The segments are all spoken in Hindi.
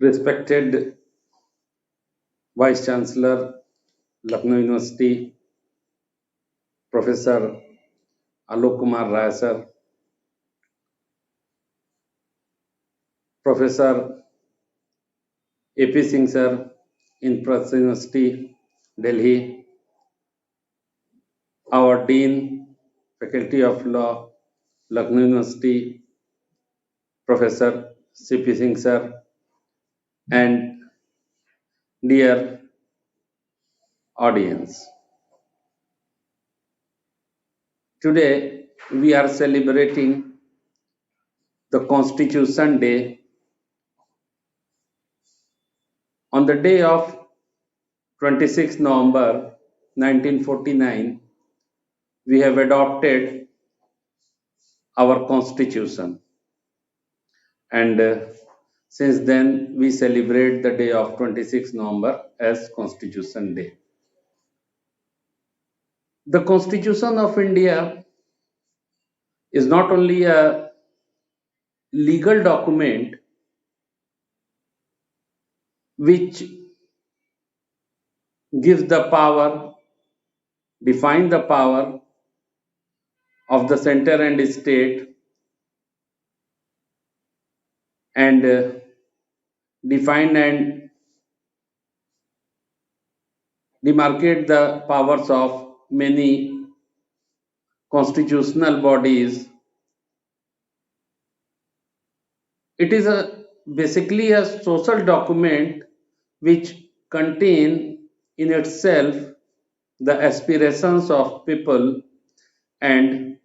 Respected Vice Chancellor, Lucknow University, Professor Alok Kumar Rai sir, Professor AP Singh sir, Indraprastha University, Delhi, our Dean, Faculty of Law, Lucknow University, Professor CP Singh sir, and dear audience. Today we are celebrating the Constitution Day. On the day of 26 November 1949, we have adopted our Constitution, and since then we celebrate the day of 26 November as Constitution Day. The Constitution of India is not only a legal document which gives the power, define the power of the center and state, and define and demarcate the powers of many constitutional bodies. It is basically a social document which contain in itself the aspirations of people and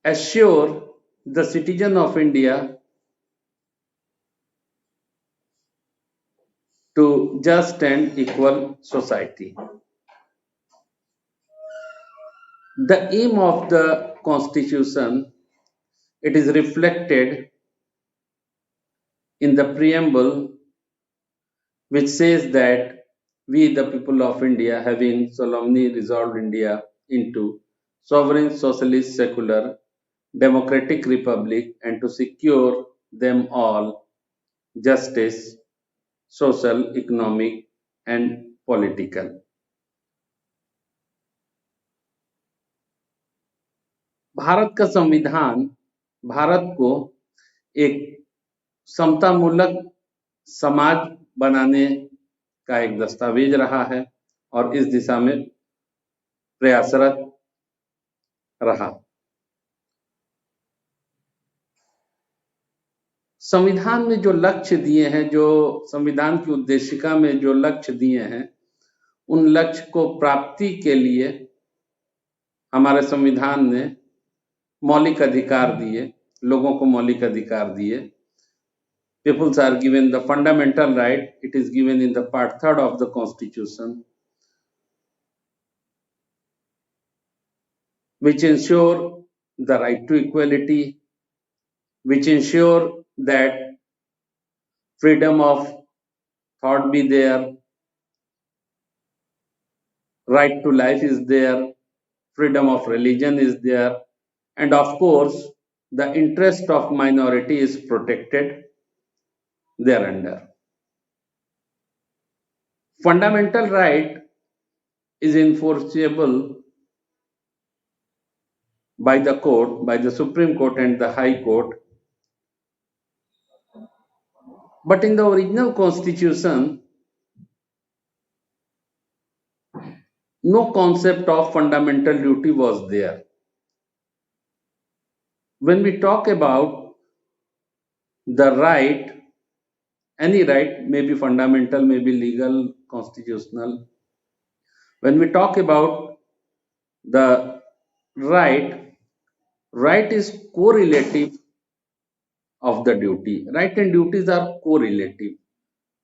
assure the citizen of India to just and equal society. The aim of the Constitution, it is reflected in the preamble, which says that we, the people of India, having solemnly resolved India into sovereign, socialist, secular, democratic republic, and to secure them all justice, social, economic, and political. Bharat का संविधान भारत को एक समतामूलक समाज बनाने का एक दस्तावेज रहा है और इस दिशा में प्रयासरत रहा। संविधान में जो लक्ष्य दिए हैं, जो संविधान की उद्देशिका में जो लक्ष्य दिए हैं, उन लक्ष्य को प्राप्ति के लिए हमारे संविधान ने मौलिक अधिकार दिए, लोगों को मौलिक अधिकार दिए। Peoples are given the fundamental right. It is given in the part 3rd of the Constitution, which ensure the right to equality, which ensure that freedom of thought be there, right to life is there, freedom of religion is there, and of course the interest of minority is protected thereunder. Fundamental right is enforceable by the court, by the Supreme Court and the High Court. But in the original Constitution, no concept of fundamental duty was there. When we talk about the right, any right may be fundamental, may be legal, constitutional. When we talk about the right, right is correlative of the duty. Right and duties are correlative.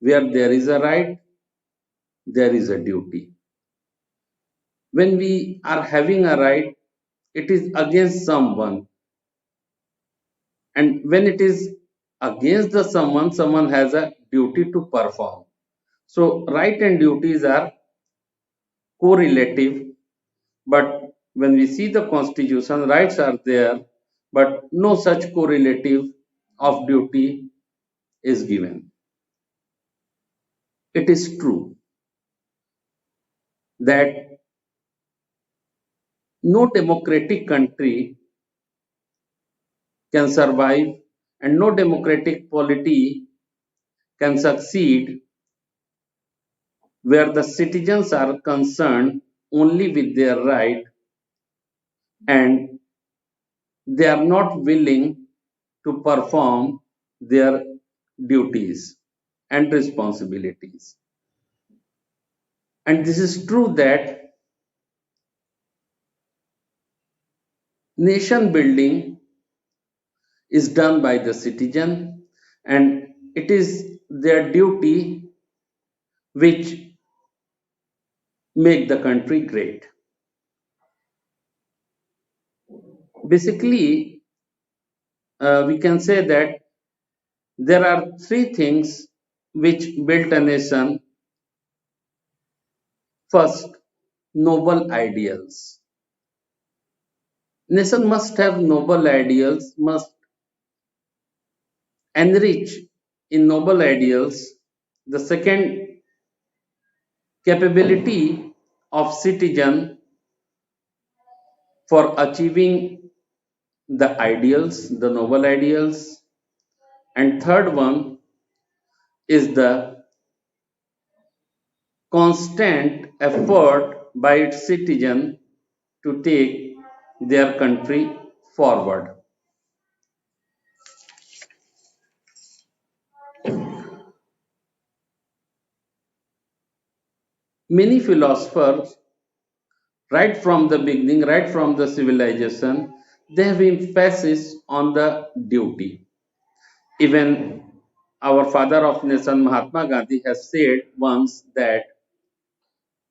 Where there is a right, there is a duty. When we are having a right, it is against someone. And when it is against the someone has a duty to perform. So right and duties are correlative, but when we see the Constitution, rights are there, but no such correlative of duty is given. It is true that no democratic country can survive and no democratic polity can succeed where the citizens are concerned only with their right and they are not willing to perform their duties and responsibilities. And this is true that nation building is done by the citizen and it is their duty which make the country great. Basically, we can say that there are three things which built a nation. First, noble ideals. Nation must have noble ideals, must enrich in noble ideals. The second, capability of citizen for achieving the ideals, the noble ideals. And third one is the constant effort by its citizen to take their country forward. Many philosophers, right from the beginning, right from the civilization, they have emphasis on the duty. Even our father of nation, Mahatma Gandhi, has said once that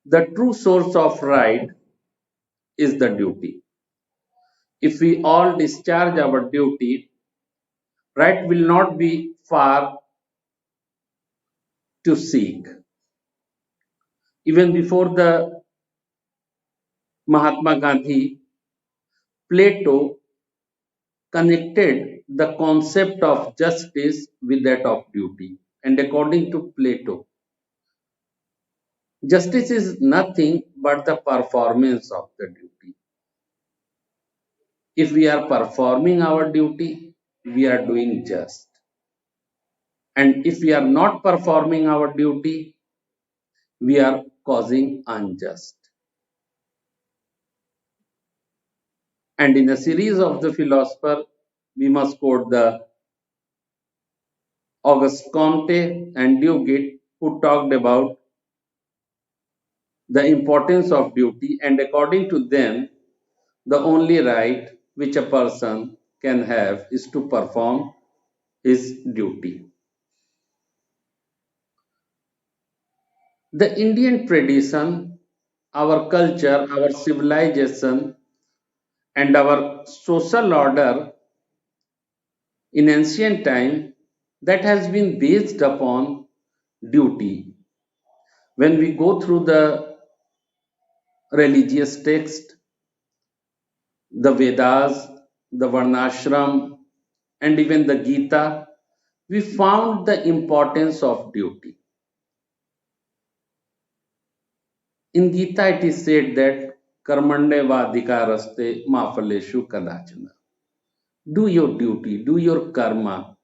the true source of right is the duty. If we all discharge our duty, right will not be far to seek. Even before the Mahatma Gandhi, Plato connected the concept of justice with that of duty. And according to Plato, justice is nothing but the performance of the duty. If we are performing our duty, we are doing just. And if we are not performing our duty, we are causing unjust. And in a series of the philosopher, we must quote the Auguste Comte and Duguid, who talked about the importance of duty, and according to them, the only right which a person can have is to perform his duty. The Indian tradition, our culture, our civilization, and our social order in ancient time that has been based upon duty. When we go through the religious text, the Vedas, the Varnashram, and even the Gita, we found the importance of duty. In Gita, it is said that Karmande Vadikaraste Mafaleshu Kadachana. Do your duty, do your karma.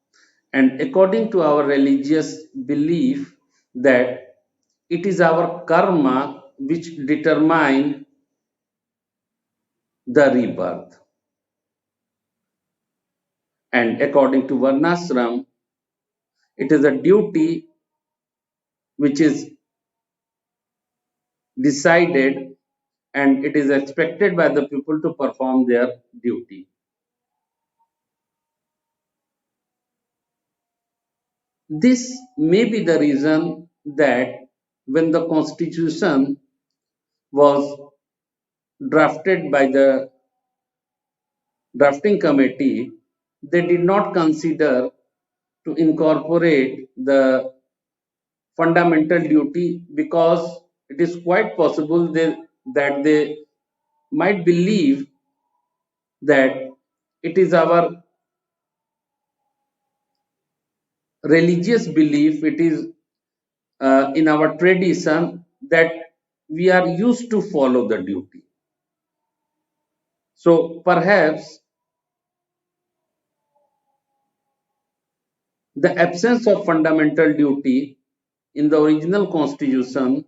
And according to our religious belief, that it is our karma which determine the rebirth. And according to Varnashram, it is a duty which is decided and it is expected by the people to perform their duty. This may be the reason that when the constitution was drafted by the drafting committee, they did not consider to incorporate the fundamental duty because it is quite possible that they might believe that it is our religious belief, it is in our tradition that we are used to follow the duty. So perhaps the absence of fundamental duty in the original constitution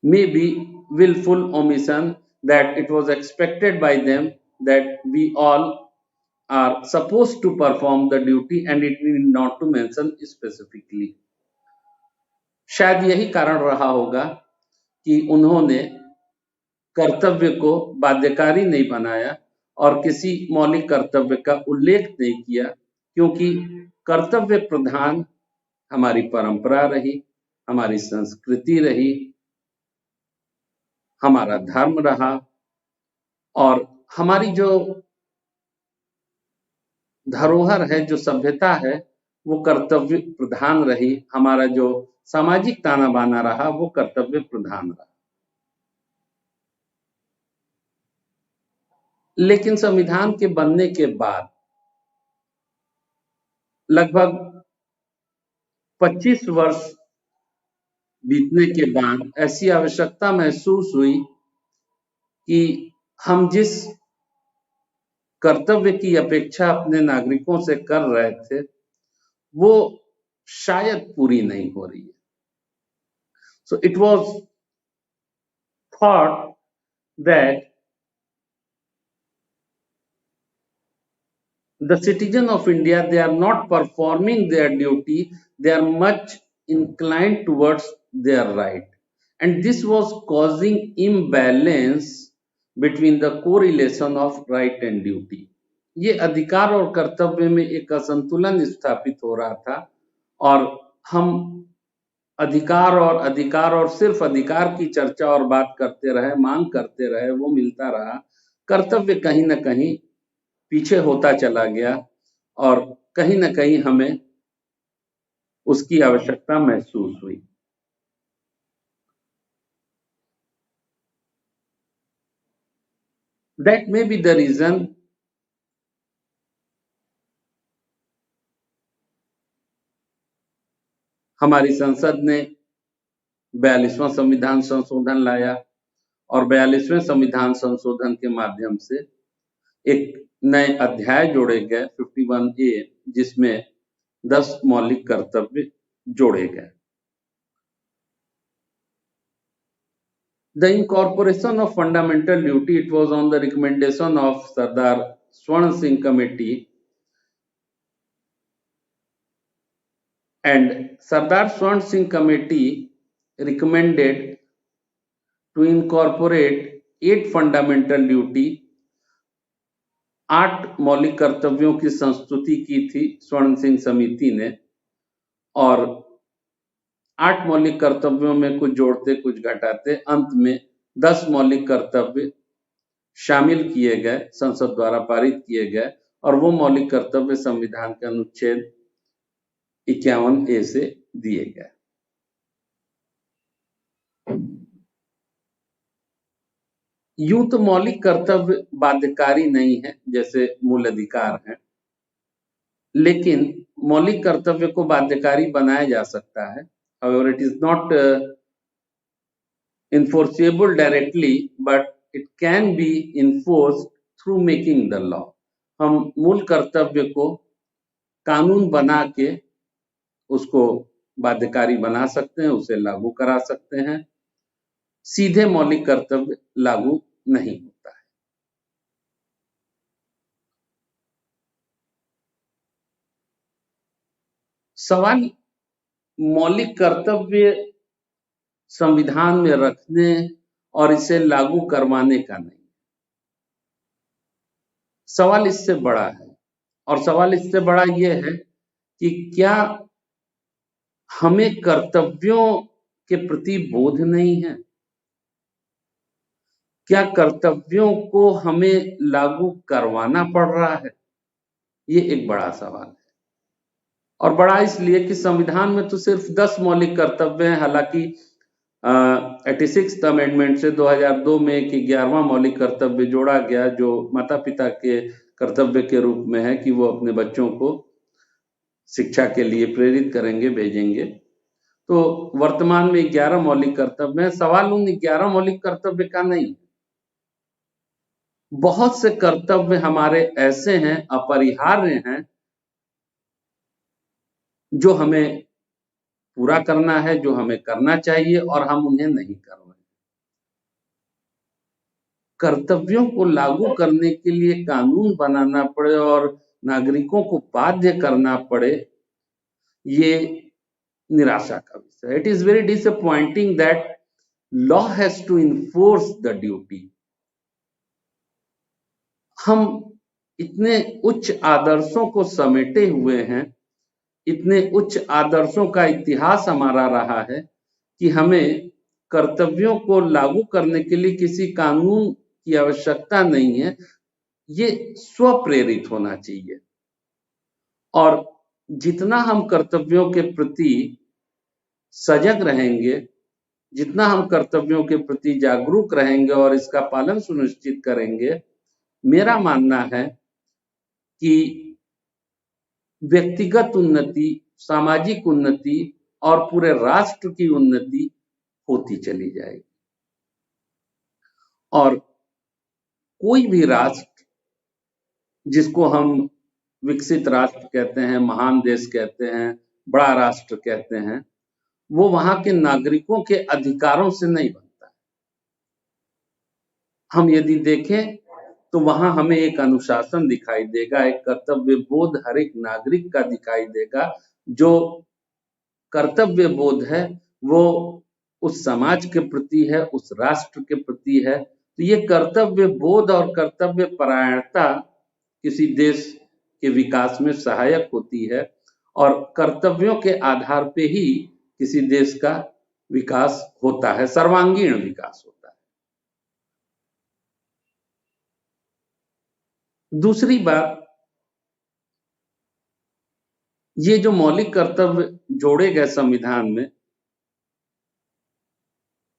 may be willful omission, that it was expected by them that we all are supposed to perform the duty and it need not to mention specifically. शायद यही कारण रहा होगा कि उन्होंने कर्तव्य को बाध्यकारी नहीं बनाया और किसी मौलिक कर्तव्य का उल्लेख नहीं किया, क्योंकि कर्तव्य प्रधान हमारी परंपरा रही, हमारी संस्कृति रही, हमारा धर्म रहा और हमारी जो धरोहर है, जो सभ्यता है, वो कर्तव्य प्रधान रही। हमारा जो सामाजिक ताना बाना रहा वो कर्तव्य प्रधान रहा। लेकिन संविधान के बनने के बाद लगभग 25 वर्ष बीतने के बाद ऐसी आवश्यकता महसूस हुई कि हम जिस कर्तव्य की अपेक्षा अपने नागरिकों से कर रहे थे वो शायद पूरी नहीं हो रही है। So it was thought that the citizen of India, they are not performing their duty, they are much inclined towards their right, and this was causing imbalance between the correlation of right and duty. ये अधिकार और कर्तव्य में एक असंतुलन स्थापित हो रहा था और हम अधिकार और सिर्फ अधिकार की चर्चा और बात करते रहे, मांग करते रहे, वो मिलता रहा, कर्तव्य कहीं ना कहीं पीछे होता चला गया और कहीं ना कहीं हमें उसकी आवश्यकता महसूस हुई। That may be the reason हमारी संसद ने 42वां संविधान संशोधन लाया और 42वें संविधान संशोधन के माध्यम से एक नए अध्याय जोड़े गए 51A, जिसमें 10 मौलिक कर्तव्य जोड़े गए। The incorporation of fundamental duty, it was on the recommendation of Sardar Swarn Singh Committee, and Sardar Swarn Singh Committee recommended to incorporate 8 fundamental duty, 8 मौलिक कर्तव्यों की संस्तुति की थी स्वर्ण सिंह समिति ने, और 8 मौलिक कर्तव्यों में कुछ जोड़ते कुछ घटाते अंत में 10 मौलिक कर्तव्य शामिल किए गए, संसद द्वारा पारित किए गए, और वो मौलिक कर्तव्य संविधान के अनुच्छेद 51A से दिए गए। यूं तो मौलिक कर्तव्य बाध्यकारी नहीं है जैसे मूल अधिकार है, लेकिन मौलिक कर्तव्य को बाध्यकारी बनाया जा सकता है। However, it is not enforceable directly, but it can be enforced through making the law. हम मूल कर्तव्य को कानून बना के उसको बाध्यकारी बना सकते हैं, उसे लागू करा सकते हैं। सीधे मौलिक कर्तव्य लागू नहीं होता है। सवाल मौलिक कर्तव्य संविधान में रखने और इसे लागू करवाने का नहीं, सवाल इससे बड़ा है, और सवाल इससे बड़ा यह है कि क्या हमें कर्तव्यों के प्रति बोध नहीं है? क्या कर्तव्यों को हमें लागू करवाना पड़ रहा है? ये एक बड़ा सवाल है, और बड़ा इसलिए कि संविधान में तो सिर्फ 10 मौलिक कर्तव्य हैं। हालांकि 86th अमेंडमेंट से 2002 में एक 11वां मौलिक कर्तव्य जोड़ा गया, जो माता पिता के कर्तव्य के रूप में है कि वो अपने बच्चों को शिक्षा के लिए प्रेरित करेंगे, भेजेंगे। तो वर्तमान में 11 मौलिक कर्तव्य है। सवाल उन 11 मौलिक कर्तव्य का नहीं, बहुत से कर्तव्य हमारे ऐसे हैं, अपरिहार्य हैं, जो हमें पूरा करना है, जो हमें करना चाहिए और हम उन्हें नहीं कर रहे हैं। कर्तव्यों को लागू करने के लिए कानून बनाना पड़े और नागरिकों को बाध्य करना पड़े, ये निराशा का विषय। It is very disappointing that law has to enforce the duty. हम इतने उच्च आदर्शों को समेटे हुए हैं, इतने उच्च आदर्शों का इतिहास हमारा रहा है कि हमें कर्तव्यों को लागू करने के लिए किसी कानून की आवश्यकता नहीं है, ये स्वप्रेरित होना चाहिए। और जितना हम कर्तव्यों के प्रति सजग रहेंगे, जितना हम कर्तव्यों के प्रति जागरूक रहेंगे और इसका पालन सुनिश्चित करेंगे, मेरा मानना है कि व्यक्तिगत उन्नति, सामाजिक उन्नति और पूरे राष्ट्र की उन्नति होती चली जाएगी। और कोई भी राष्ट्र जिसको हम विकसित राष्ट्र कहते हैं, महान देश कहते हैं, बड़ा राष्ट्र कहते हैं, वो वहां के नागरिकों के अधिकारों से नहीं बनता है। हम यदि देखें तो वहां हमें एक अनुशासन दिखाई देगा, एक कर्तव्य बोध हर एक नागरिक का दिखाई देगा। जो कर्तव्य बोध है वो उस समाज के प्रति है, उस राष्ट्र के प्रति है। तो ये कर्तव्य बोध और कर्तव्य परायणता किसी देश के विकास में सहायक होती है और कर्तव्यों के आधार पे ही किसी देश का विकास होता है, सर्वांगीण विकास होता है। दूसरी बात, ये जो मौलिक कर्तव्य जोड़े गए संविधान में,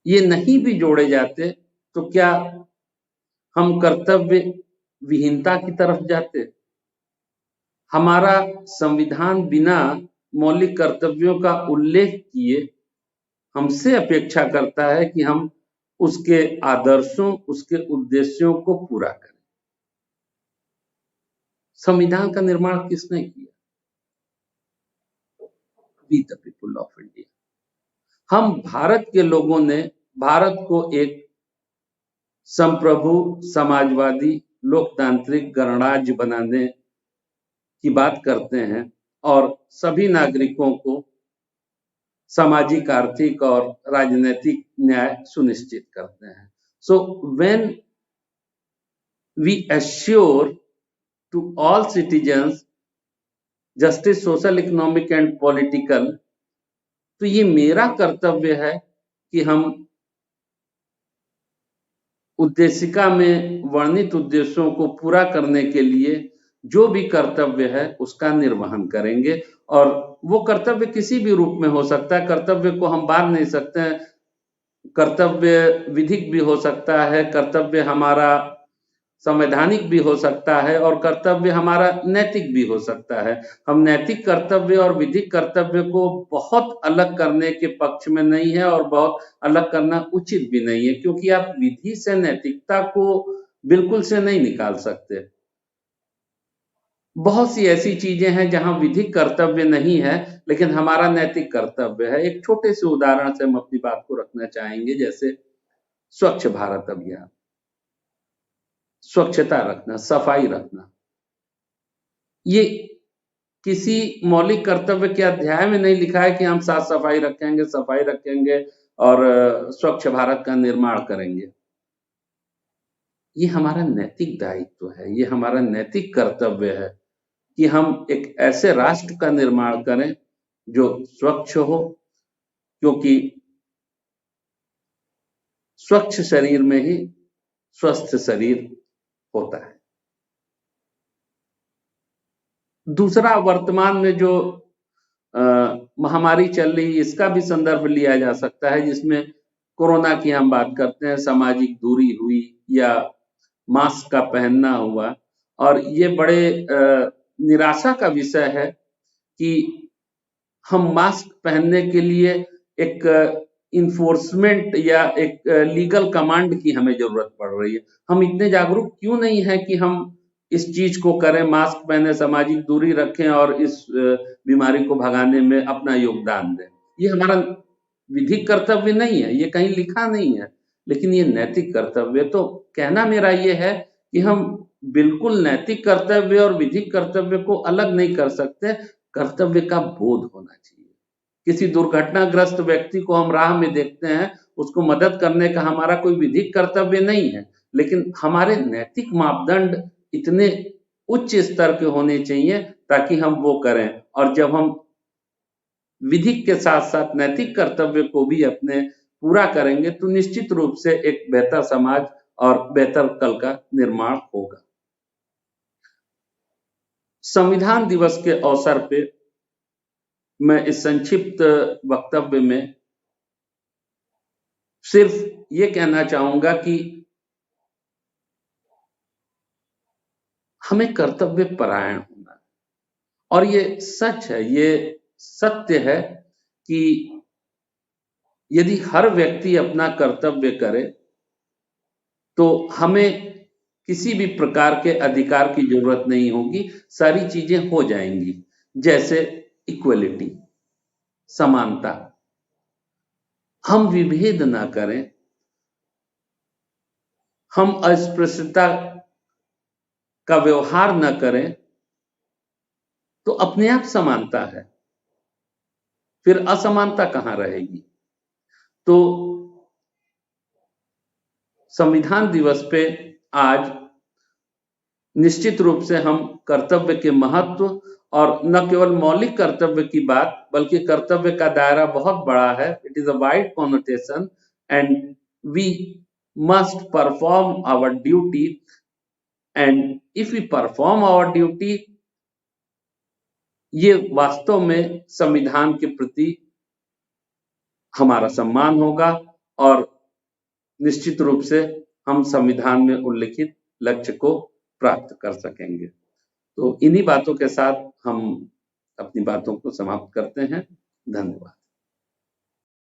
ये नहीं भी जोड़े जाते तो क्या हम कर्तव्य विहीनता की तरफ जाते? हमारा संविधान बिना मौलिक कर्तव्यों का उल्लेख किए हमसे अपेक्षा करता है कि हम उसके आदर्शों, उसके उद्देश्यों को पूरा करें। संविधान का निर्माण किसने किया? We the people of India. हम भारत के लोगों ने भारत को एक संप्रभु, समाजवादी, लोकतांत्रिक गणराज्य बनाने की बात करते हैं और सभी नागरिकों को सामाजिक, आर्थिक और राजनीतिक न्याय सुनिश्चित करते हैं। So when we assure to all citizens justice, social, economic and political, तो ये मेरा कर्तव्य है कि हम उद्देशिका में वर्णित उद्देश्यों को पूरा करने के लिए जो भी कर्तव्य है उसका निर्वहन करेंगे। और वो कर्तव्य किसी भी रूप में हो सकता है, कर्तव्य को हम बांध नहीं सकते हैं। कर्तव्य विधिक भी हो सकता है, कर्तव्य हमारा संवैधानिक भी हो सकता है और कर्तव्य हमारा नैतिक भी हो सकता है। हम नैतिक कर्तव्य और विधिक कर्तव्य को बहुत अलग करने के पक्ष में नहीं है और बहुत अलग करना उचित भी नहीं है, क्योंकि आप विधि से नैतिकता को बिल्कुल से नहीं निकाल सकते। बहुत सी ऐसी चीजें हैं जहां विधिक कर्तव्य नहीं है लेकिन हमारा नैतिक कर्तव्य है। एक छोटे से उदाहरण से हम अपनी बात को रखना चाहेंगे, जैसे स्वच्छ भारत अभियान, स्वच्छता रखना, सफाई रखना। ये किसी मौलिक कर्तव्य के अध्याय में नहीं लिखा है कि हम साफ सफाई रखेंगे, सफाई रखेंगे और स्वच्छ भारत का निर्माण करेंगे। ये हमारा नैतिक दायित्व है, ये हमारा नैतिक कर्तव्य है कि हम एक ऐसे राष्ट्र का निर्माण करें जो स्वच्छ हो, क्योंकि स्वच्छ शरीर में ही स्वस्थ शरीर होता है। दूसरा, वर्तमान में जो महामारी चल रही है इसका भी संदर्भ लिया जा सकता है, जिसमें कोरोना की हम बात करते हैं, सामाजिक दूरी हुई या मास्क का पहनना हुआ। और ये बड़े निराशा का विषय है कि हम मास्क पहनने के लिए एक इन्फोर्समेंट या एक लीगल कमांड की हमें जरूरत पड़ रही है। हम इतने जागरूक क्यों नहीं है कि हम इस चीज को करें, मास्क पहने, सामाजिक दूरी रखें और इस बीमारी को भगाने में अपना योगदान दें। ये हमारा विधिक कर्तव्य नहीं है, ये कहीं लिखा नहीं है, लेकिन ये नैतिक कर्तव्य। तो कहना मेरा ये है कि हम बिल्कुल नैतिक कर्तव्य और विधिक कर्तव्य को अलग नहीं कर सकते। कर्तव्य का बोध होना चाहिए। किसी दुर्घटनाग्रस्त व्यक्ति को हम राह में देखते हैं, उसको मदद करने का हमारा कोई विधिक कर्तव्य नहीं है, लेकिन हमारे नैतिक मापदंड इतने उच्च स्तर के होने चाहिए ताकि हम वो करें। और जब हम विधिक के साथ साथ नैतिक कर्तव्य को भी अपने पूरा करेंगे तो निश्चित रूप से एक बेहतर समाज और बेहतर कल का निर्माण होगा। संविधान दिवस के अवसर पे मैं इस संक्षिप्त वक्तव्य में सिर्फ ये कहना चाहूंगा कि हमें कर्तव्य परायण होना, और ये सच है, ये सत्य है कि यदि हर व्यक्ति अपना कर्तव्य करे तो हमें किसी भी प्रकार के अधिकार की जरूरत नहीं होगी, सारी चीजें हो जाएंगी। जैसे इक्वलिटी, समानता, हम विभेद ना करें, हम अस्पृश्यता का व्यवहार न करें, तो अपने आप समानता है, फिर असमानता कहां रहेगी। तो संविधान दिवस पे आज निश्चित रूप से हम कर्तव्य के महत्व और न केवल मौलिक कर्तव्य की बात, बल्कि कर्तव्य का दायरा बहुत बड़ा है। It is a wide connotation and we must perform our duty, and if we perform our duty, ये वास्तव में संविधान के प्रति हमारा सम्मान होगा और निश्चित रूप से हम संविधान में उल्लिखित लक्ष्य को प्राप्त कर सकेंगे। तो इन्हीं बातों के साथ हम अपनी बातों को समाप्त करते हैं। धन्यवाद।